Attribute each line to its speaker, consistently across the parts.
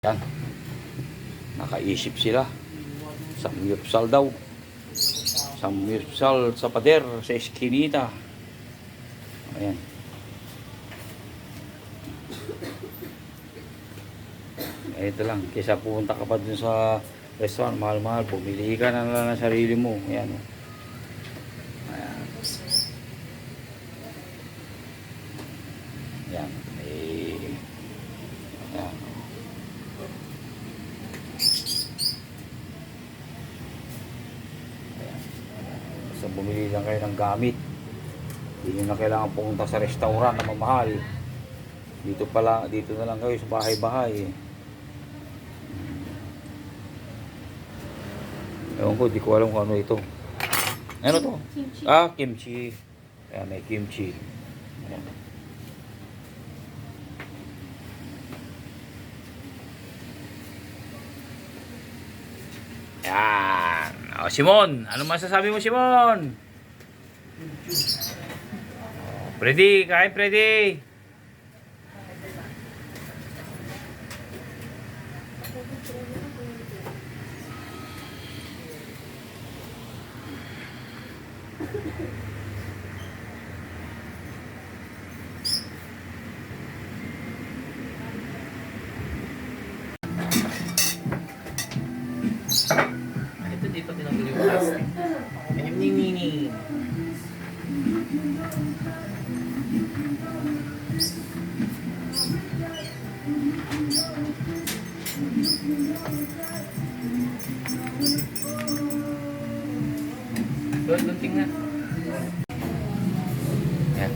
Speaker 1: Yan, nakaisip sila. Samyupsal daw. Samyupsal sa pader, sa eskinita. Ayan. Ito lang, kaysa pupunta ka pa dun sa restaurant, mahal-mahal, pumili ka na lang ng sarili mo. Ayan. Ayan. Ayan. Ayan. Basta bumili lang kayo ng gamit. Hindi nyo na kailangan pumunta sa restaurant na mamahal. Dito na lang kayo sa bahay-bahay. Ewan ko, di ko alam kung ano ito. Ano to?
Speaker 2: Kimchi.
Speaker 1: Kimchi. Ayan, may kimchi. Ayan. Yan. O, Simon, ano masasabi mo, Simon? Freddy, kain Freddy.
Speaker 3: Ito dito tinanggal yung plastic. Nini. Gunting na.
Speaker 1: Yan.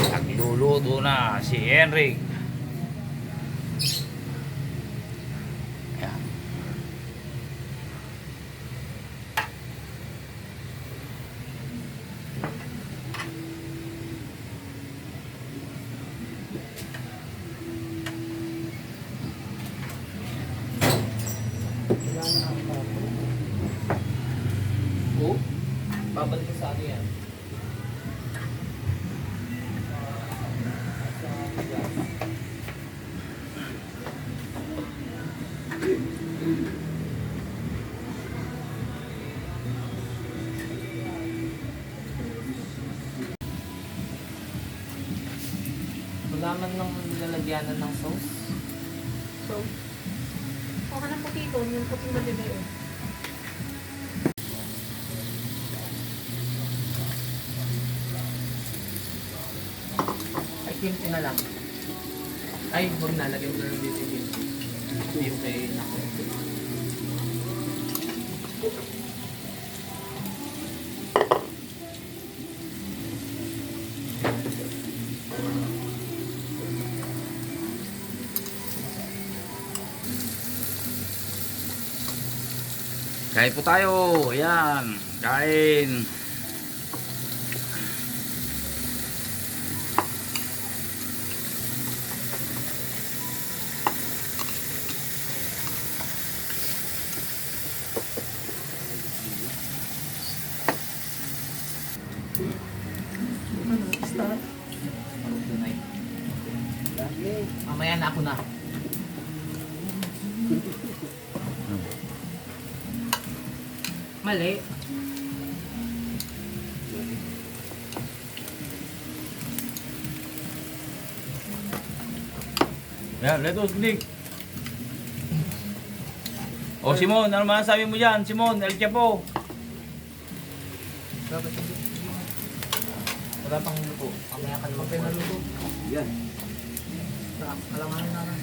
Speaker 1: Nagluluto na si Henrik. Yan.
Speaker 3: Oh, babalik ko sa ano yan. Wala man ng lalagyanan ng sauce.
Speaker 2: So, kuha ka ng putito, yung puting madibay.
Speaker 3: Ay, kimchi na lang. Ay, huwag na. Lagyan ko na ng dito yung kimchi. Hindi yung kay nako.
Speaker 1: Kain po tayo. Ayan. Kain.
Speaker 2: Ano, start?
Speaker 3: Mamaya na ako na. Mali.
Speaker 1: Yan, let's dig. O Simon, ano masasabi mo dyan? Simon, El Chapo.
Speaker 3: Dapat ito. Wala pang luto. Mamaya ka naman na luto.
Speaker 1: Yan.
Speaker 3: Alanganin na lang.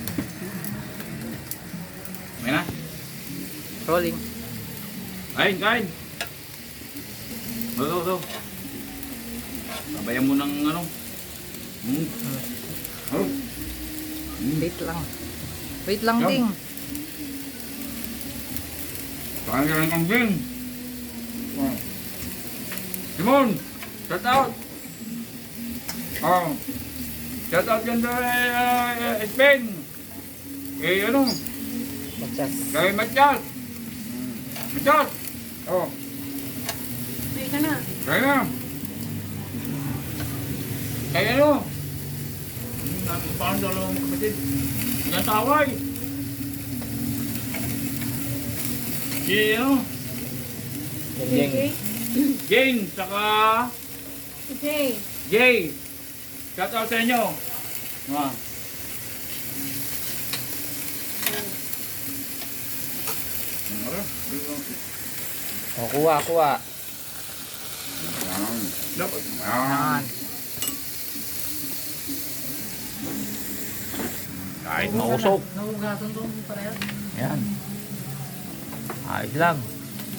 Speaker 1: May na?
Speaker 3: Rolling.
Speaker 1: Kain, kain. Go. Sabayan mo ng ano. Oh.
Speaker 3: Wait lang. Wait lang,
Speaker 1: Yum.
Speaker 3: Ding.
Speaker 1: Kain ka ng kambing. Oh. Simon, shout out. Oh. Shout out yan sa Spain. Ano?
Speaker 3: Magchas.
Speaker 1: Kay Matias. Matias. Oh.
Speaker 2: May ka na.
Speaker 1: Kaya. Kaya ano? Parang dalawang kapatid. Nagkataway. Si ano?
Speaker 2: JJ?
Speaker 1: Jane, saka
Speaker 2: Si Jay.
Speaker 1: Jay. Shout out sa inyo. Ah.
Speaker 4: O, kuha, kuha.
Speaker 1: Dapat.
Speaker 4: Yan.
Speaker 1: Kahit mausok.
Speaker 3: Nahugasan to para yan.
Speaker 4: Yan. Ayos lang.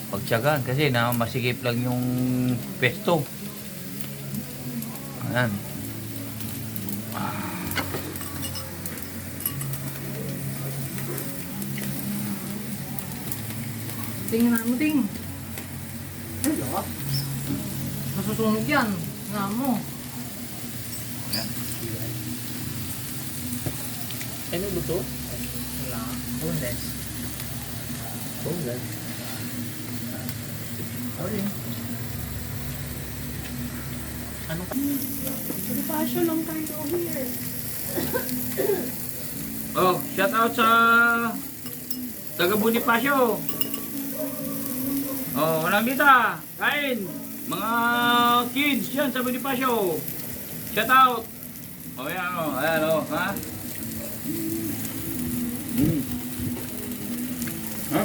Speaker 4: Pagtyagan kasi na masigip lang yung pesto. Ayan.
Speaker 2: Tingnan mo, ting.
Speaker 3: Wala. Masusunog yan. Nga mo.
Speaker 4: Yan.
Speaker 3: Ano luto? Wala. Boneless. Boneless. Okay. Ano ka?
Speaker 2: Bonifacio, long time no here.
Speaker 1: Oh, shout out sa taga Bonifacio. Oh, walang kita. Kain. Mga kids yan sa Bonifacio. Shout out. Oh, yan oh. Ayan oh. Ha? Ha?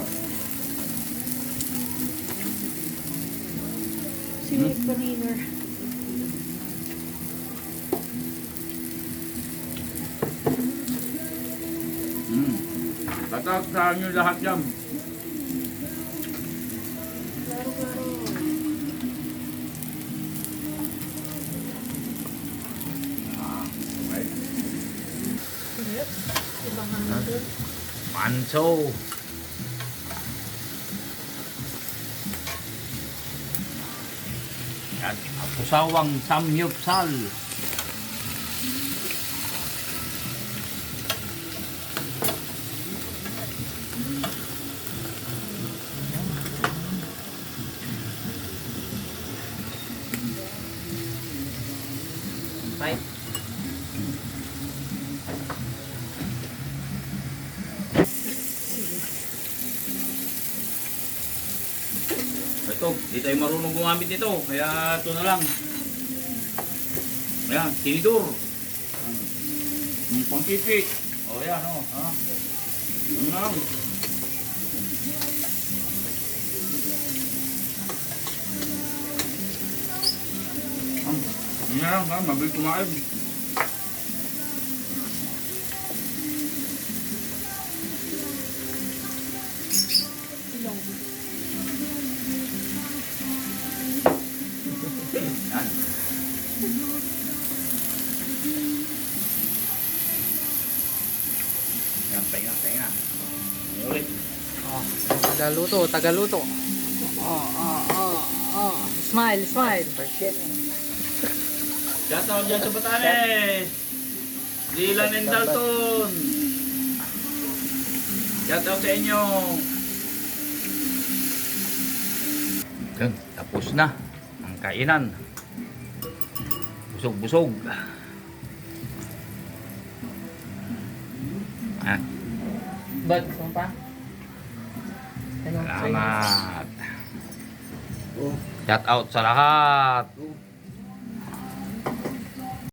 Speaker 2: Sweet cleaner.
Speaker 1: Shout out sa inyo lahat yan.
Speaker 2: Laro-laro.
Speaker 1: Okay.
Speaker 2: Yep. Ibang hangin.
Speaker 4: Manso. Yan. Pusawang samyupsal.
Speaker 3: Right?
Speaker 1: Ito, di tayo marunong gumamit nito. Kaya ito na lang. Ayan, tinidor. Yung pangkipit. O yan o. Ha? Yan lang. Yan lang ha, mabilis kumain.
Speaker 2: Ilong.
Speaker 1: Yan. Yan, pahinga, pahinga. Yan ulit.
Speaker 3: Oh, tagaluto, tagaluto. Smile, smile.
Speaker 1: Shout out dyan sa Batanes. Dylan and Dalton. Shout out sa inyo.
Speaker 4: Yun, tapos na ang kainan. Busog-busog. Ah,
Speaker 3: Bag, saan pa? Ano?
Speaker 4: salamat. Shout out sa lahat.